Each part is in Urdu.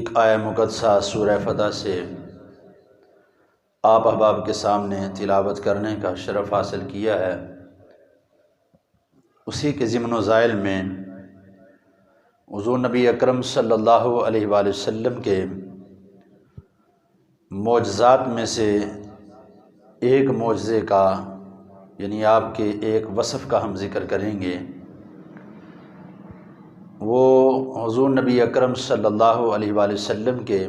ایک آیہ مقدسہ سورہ فتح سے آپ احباب کے سامنے تلاوت کرنے کا شرف حاصل کیا ہے، اسی کے ضمن و ذائل میں حضور نبی اکرم صلی اللہ علیہ وآلہ وسلم کے معجزات میں سے ایک معجزے کا یعنی آپ کے ایک وصف کا ہم ذکر کریں گے۔ وہ حضور نبی اکرم صلی اللہ علیہ وآلہ وسلم کے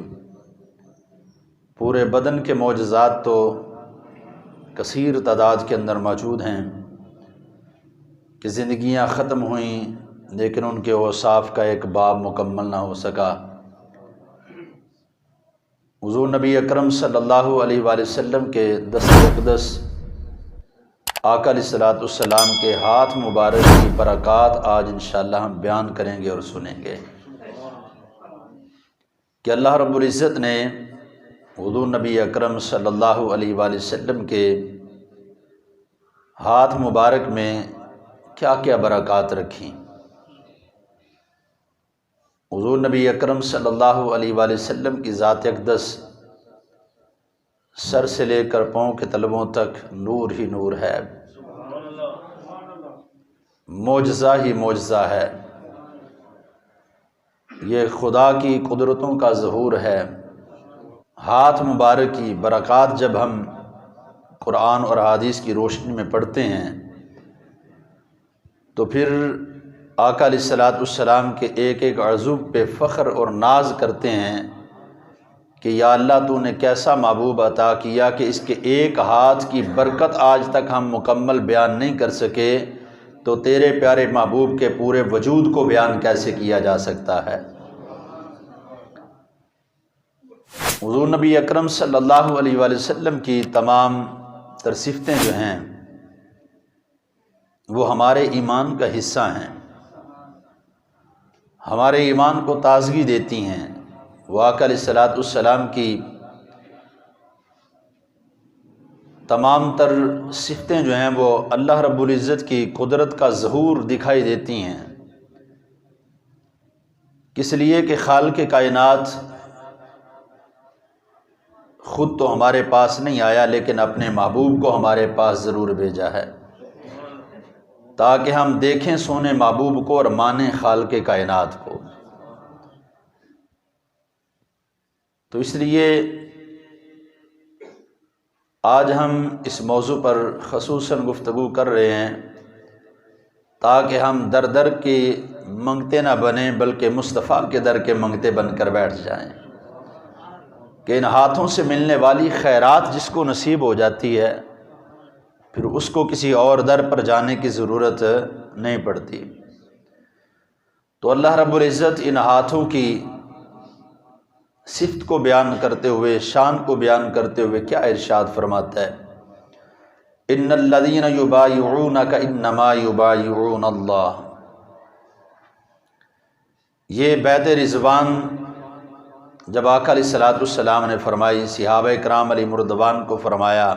پورے بدن کے معجزات تو کثیر تعداد کے اندر موجود ہیں کہ زندگیاں ختم ہوئیں لیکن ان کے اوصاف کا ایک باب مکمل نہ ہو سکا۔ حضور نبی اکرم صلی اللہ علیہ وآلہ وسلم کے دست اقدس آقا علیہ الصلوۃ والسلام کے ہاتھ مبارک کی برکات آج انشاءاللہ ہم بیان کریں گے اور سنیں گے کہ اللہ رب العزت نے حضور نبی اکرم صلی اللہ علیہ وآلہ وسلم کے ہاتھ مبارک میں کیا کیا برکات رکھیں۔ حضور نبی اکرم صلی اللہ علیہ وآلہ وسلم کی ذات اقدس سر سے لے کر پاؤں کے تلووں تک نور ہی نور ہے، معجزہ ہی معجزہ ہے، یہ خدا کی قدرتوں کا ظہور ہے۔ ہاتھ مبارک کی برکات جب ہم قرآن اور حدیث کی روشنی میں پڑھتے ہیں تو پھر آقا علیہ الصلوۃ والسلام کے ایک ایک عضو پہ فخر اور ناز کرتے ہیں کہ یا اللہ تو نے کیسا محبوب عطا کیا کہ اس کے ایک ہاتھ کی برکت آج تک ہم مکمل بیان نہیں کر سکے، تو تیرے پیارے محبوب کے پورے وجود کو بیان کیسے کیا جا سکتا ہے۔ حضور نبی اکرم صلی اللہ علیہ وآلہ وسلم کی تمام تر صفتیں جو ہیں وہ ہمارے ایمان کا حصہ ہیں، ہمارے ایمان کو تازگی دیتی ہیں۔ وہ آقا علیہ الصلوۃ والسلام کی تمام تر صفتیں جو ہیں وہ اللہ رب العزت کی قدرت کا ظہور دکھائی دیتی ہیں، اس لیے کہ خالق کائنات خود تو ہمارے پاس نہیں آیا لیکن اپنے محبوب کو ہمارے پاس ضرور بھیجا ہے تاکہ ہم دیکھیں سونے محبوب کو اور مانیں خالق کائنات کو۔ تو اس لیے آج ہم اس موضوع پر خصوصاً گفتگو کر رہے ہیں تاکہ ہم در در کے منگتے نہ بنیں بلکہ مصطفیٰ کے در کے منگتے بن کر بیٹھ جائیں کہ ان ہاتھوں سے ملنے والی خیرات جس کو نصیب ہو جاتی ہے پھر اس کو کسی اور در پر جانے کی ضرورت نہیں پڑتی۔ تو اللہ رب العزت ان ہاتھوں کی صفت کو بیان کرتے ہوئے، شان کو بیان کرتے ہوئے کیا ارشاد فرماتا ہے؟ ان الذین یبایعونک انما یبایعون اللہ۔ یہ بیعت رضوان جب آقا علیہ الصلوۃ والسلام نے فرمائی، صحابہ کرام علیہ رضوان کو فرمایا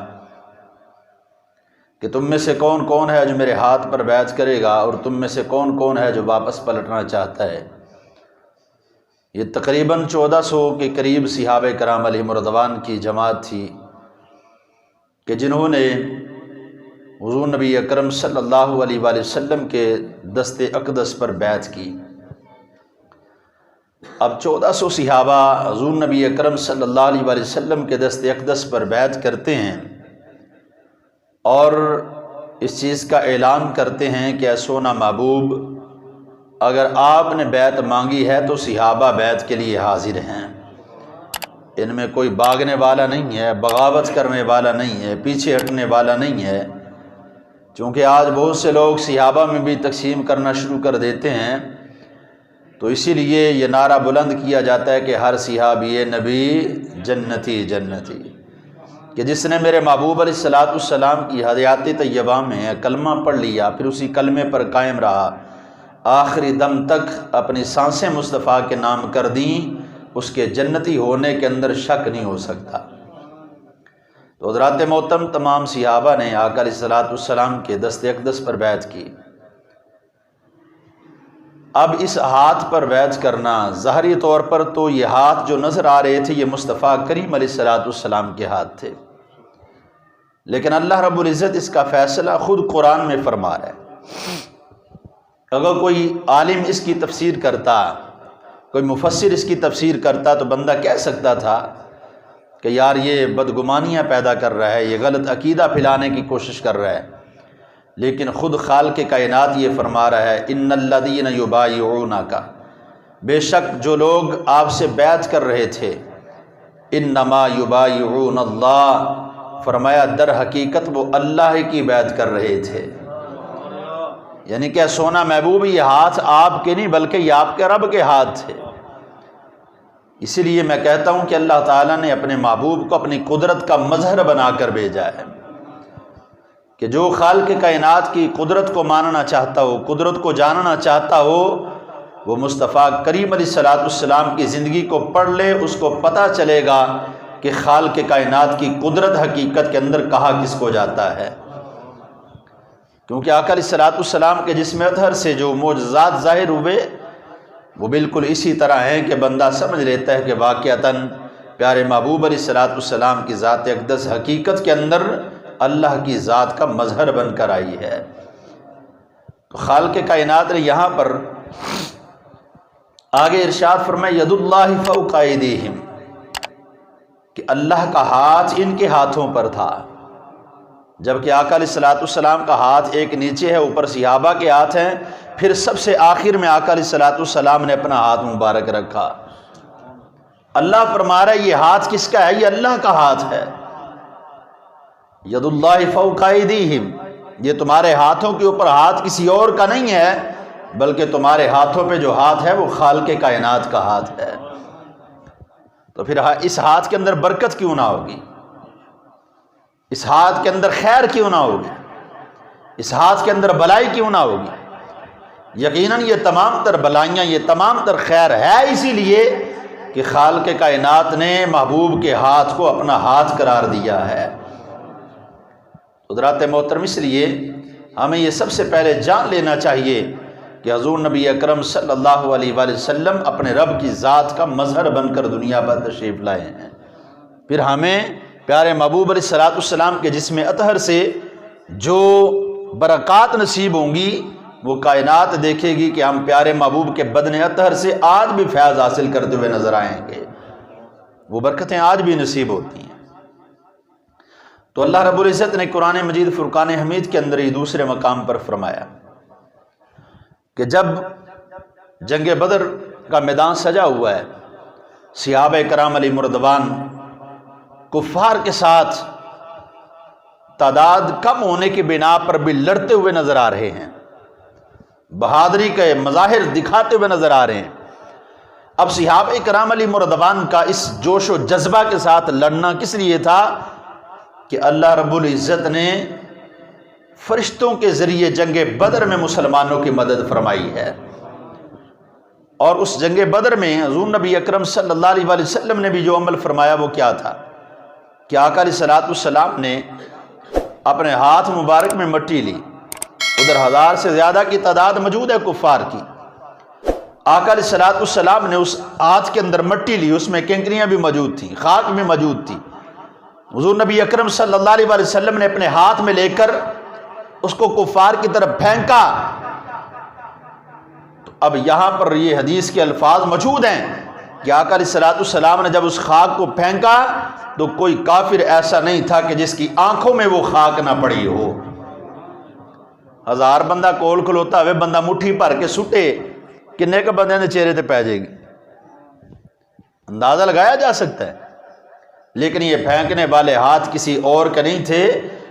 کہ تم میں سے کون کون ہے جو میرے ہاتھ پر بیعت کرے گا اور تم میں سے کون کون ہے جو واپس پلٹنا چاہتا ہے۔ یہ تقریباً 1400 کے قریب صحابہ کرام علیہ رضوان کی جماعت تھی کہ جنہوں نے حضور نبی اکرم صلی اللہ علیہ وآلہ وسلم کے دست اقدس پر بیعت کی۔ اب 1400 صحابہ حضور نبی اکرم صلی اللہ علیہ وآلہ وسلم کے دست اقدس پر بیعت کرتے ہیں اور اس چیز کا اعلان کرتے ہیں کہ اے سونا محبوب، اگر آپ نے بیعت مانگی ہے تو صحابہ بیعت کے لیے حاضر ہیں، ان میں کوئی بھاگنے والا نہیں ہے، بغاوت کرنے والا نہیں ہے، پیچھے ہٹنے والا نہیں ہے۔ چونکہ آج بہت سے لوگ صحابہ میں بھی تقسیم کرنا شروع کر دیتے ہیں تو اسی لیے یہ نعرہ بلند کیا جاتا ہے کہ ہر صحابی نبی جنتی جنتی، کہ جس نے میرے محبوب علیہ الصلوۃ والسلام کی حیات طیبہ میں کلمہ پڑھ لیا، پھر اسی کلمے پر قائم رہا، آخری دم تک اپنی سانسیں مصطفیٰ کے نام کر دیں، اس کے جنتی ہونے کے اندر شک نہیں ہو سکتا۔ تو حضرات محترم تمام صحابہ نے آقا علیہ الصلوۃ والسلام کے دست اقدس پر بیعت کی۔ اب اس ہاتھ پر بیعت کرنا، ظاہری طور پر تو یہ ہاتھ جو نظر آ رہے تھے یہ مصطفیٰ کریم علیہ السلام کے ہاتھ تھے، لیکن اللہ رب العزت اس کا فیصلہ خود قرآن میں فرما رہا ہے۔ اگر کوئی عالم اس کی تفسیر کرتا، کوئی مفسر اس کی تفسیر کرتا تو بندہ کہہ سکتا تھا کہ یار یہ بدگمانیاں پیدا کر رہا ہے، یہ غلط عقیدہ پھیلانے کی کوشش کر رہا ہے، لیکن خود خالق کائنات یہ فرما رہا ہے ان الذین یبایعونک، بے شک جو لوگ آپ سے بیعت کر رہے تھے، انما یبایعون اللہ، فرمایا در حقیقت وہ اللہ کی بیعت کر رہے تھے۔ یعنی کہ سونا محبوب یہ ہاتھ آپ کے نہیں بلکہ یہ آپ کے رب کے ہاتھ تھے۔ اسی لیے میں کہتا ہوں کہ اللہ تعالیٰ نے اپنے محبوب کو اپنی قدرت کا مظہر بنا کر بھیجا ہے کہ جو خالق کائنات کی قدرت کو ماننا چاہتا ہو، قدرت کو جاننا چاہتا ہو، وہ مصطفیٰ کریم علیہ السلام کی زندگی کو پڑھ لے، اس کو پتہ چلے گا کہ خالق کائنات کی قدرت حقیقت کے اندر کہا کس کو جاتا ہے۔ کیونکہ آقا علیہ السلام کے جسم اطہر سے جو معجزات ظاہر ہوئے وہ بالکل اسی طرح ہیں کہ بندہ سمجھ لیتا ہے کہ واقعتاً پیارے محبوب علیہ السلام کی ذات اقدس حقیقت کے اندر اللہ کی ذات کا مظہر بن کر آئی ہے۔ تو خالق کائنات نے یہاں پر آگے ارشاد فرمایا ید اللہ فوق ایدیہم، کہ اللہ کا ہاتھ ان کے ہاتھوں پر تھا، جبکہ آقا علیہ السلام کا ہاتھ ایک نیچے ہے، اوپر صحابہ کے ہاتھ ہیں، پھر سب سے آخر میں آقا علیہ السلام نے اپنا ہاتھ مبارک رکھا۔ اللہ فرما رہا ہے یہ ہاتھ کس کا ہے؟ یہ اللہ کا ہاتھ ہے۔ ید اللہ فوق ایدیہم، یہ تمہارے ہاتھوں کے اوپر ہاتھ کسی اور کا نہیں ہے، بلکہ تمہارے ہاتھوں پہ جو ہاتھ ہے وہ خالق کائنات کا ہاتھ ہے۔ تو پھر اس ہاتھ کے اندر برکت کیوں نہ ہوگی؟ اس ہاتھ کے اندر خیر کیوں نہ ہوگی؟ اس ہاتھ کے اندر بلائی کیوں نہ ہوگی؟ یقیناً یہ تمام تر بلائیاں، یہ تمام تر خیر ہے اسی لیے کہ خالق کائنات نے محبوب کے ہاتھ کو اپنا ہاتھ قرار دیا ہے۔ حضرات محترم، اس لیے ہمیں یہ سب سے پہلے جان لینا چاہیے کہ حضور نبی اکرم صلی اللہ علیہ وآلہ وسلم اپنے رب کی ذات کا مظہر بن کر دنیا پر تشریف لائے ہیں۔ پھر ہمیں پیارے محبوب علیہ السلام کے جسم اطہر سے جو برکات نصیب ہوں گی وہ کائنات دیکھے گی کہ ہم پیارے محبوب کے بدن اطہر سے آج بھی فیض حاصل کرتے ہوئے نظر آئیں گے، وہ برکتیں آج بھی نصیب ہوتی ہیں۔ تو اللہ رب العزت نے قرآن مجید فرقان حمید کے اندر ہی دوسرے مقام پر فرمایا کہ جب جنگ بدر کا میدان سجا ہوا ہے، صحابہ کرام علیہ مردوان کفار کے ساتھ تعداد کم ہونے کی بنا پر بھی لڑتے ہوئے نظر آ رہے ہیں، بہادری کے مظاہر دکھاتے ہوئے نظر آ رہے ہیں۔ اب صحابہ کرام علیہ مردوان کا اس جوش و جذبہ کے ساتھ لڑنا کس لیے تھا کہ اللہ رب العزت نے فرشتوں کے ذریعے جنگ بدر میں مسلمانوں کی مدد فرمائی ہے، اور اس جنگ بدر میں حضور نبی اکرم صلی اللہ علیہ وآلہ وسلم نے بھی جو عمل فرمایا وہ کیا تھا کہ آقا علیہ السلام نے اپنے ہاتھ مبارک میں مٹی لی، ادھر 1000 سے زیادہ کی تعداد موجود ہے کفار کی، آقا علیہ السلام نے اس ہاتھ کے اندر مٹی لی، اس میں کنکریاں بھی موجود تھیں، خاک بھی موجود تھی، حضور نبی اکرم صلی اللہ علیہ وآلہ وسلم نے اپنے ہاتھ میں لے کر اس کو کفار کی طرف پھینکا۔ تو اب یہاں پر یہ حدیث کے الفاظ موجود ہیں کہ آقا علیہ السلام نے جب اس خاک کو پھینکا تو کوئی کافر ایسا نہیں تھا کہ جس کی آنکھوں میں وہ خاک نہ پڑی ہو۔ 1000 بندہ کول کھلوتا ہوئے بندہ مٹھی بھر کے سٹے کنے کے بندے نے چہرے تے پہ جائے گی، اندازہ لگایا جا سکتا ہے۔ لیکن یہ پھینکنے والے ہاتھ کسی اور کے نہیں تھے،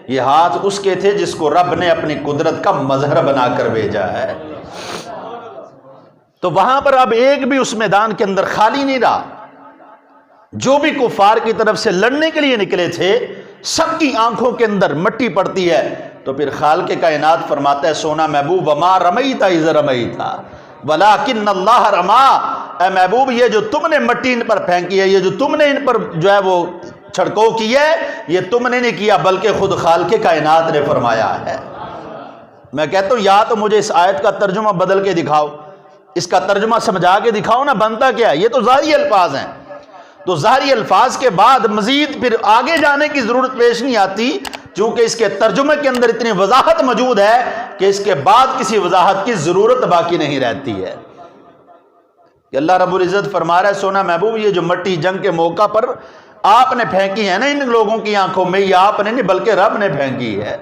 یہ ہاتھ اس کے تھے جس کو رب نے اپنی قدرت کا مظہر بنا کر بھیجا ہے۔ تو وہاں پر اب ایک بھی اس میدان کے اندر خالی نہیں رہا، جو بھی کفار کی طرف سے لڑنے کے لیے نکلے تھے سب کی آنکھوں کے اندر مٹی پڑتی ہے۔ تو پھر خالق کائنات فرماتا ہے سونا محبوب وما رمیت اذ رمیت ولکن اللہ رما، اے محبوب یہ جو تم نے مٹی ان پر پھینکی ہے، یہ جو تم نے ان پر جو ہے وہ چھڑکو کی ہے، یہ تم نے نہیں کیا بلکہ خود خالق کائنات نے فرمایا ہے۔ میں کہتا ہوں یا تو مجھے اس آیت کا ترجمہ بدل کے دکھاؤ اس کا ترجمہ سمجھا کے دکھاؤ نا، بنتا کیا ہے؟ یہ تو ظاہری الفاظ ہیں، تو ظاہری الفاظ کے بعد مزید پھر آگے جانے کی ضرورت پیش نہیں آتی، چونکہ اس کے ترجمے کے اندر اتنی وضاحت موجود ہے کہ اس کے بعد کسی وضاحت کی ضرورت باقی نہیں رہتی ہے۔ کہ اللہ رب العزت فرما رہا ہے سونا محبوب، یہ جو مٹی جنگ کے موقع پر آپ نے پھینکی ہے نا ان لوگوں کی آنکھوں میں، یہ آپ نے نہیں بلکہ رب نے پھینکی ہے۔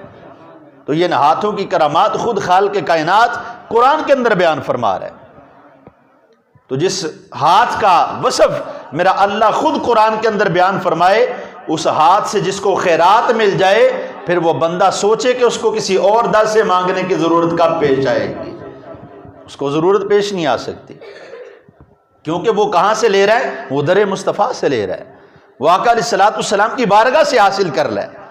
تو یہ ہاتھوں کی کرامات خود خالق کائنات قرآن کے اندر بیان فرما رہا ہے۔ تو جس ہاتھ کا وصف میرا اللہ خود قرآن کے اندر بیان فرمائے، اس ہاتھ سے جس کو خیرات مل جائے، پھر وہ بندہ سوچے کہ اس کو کسی اور در سے مانگنے کی ضرورت کب پیش آئے گی، اس کو ضرورت پیش نہیں آ سکتی، کیونکہ وہ کہاں سے لے رہا ہے؟ وہ در مصطفیٰ سے لے رہا ہے، وہ آقا علیہ الصلوۃ والسلام کی بارگاہ سے حاصل کر رہا ہے۔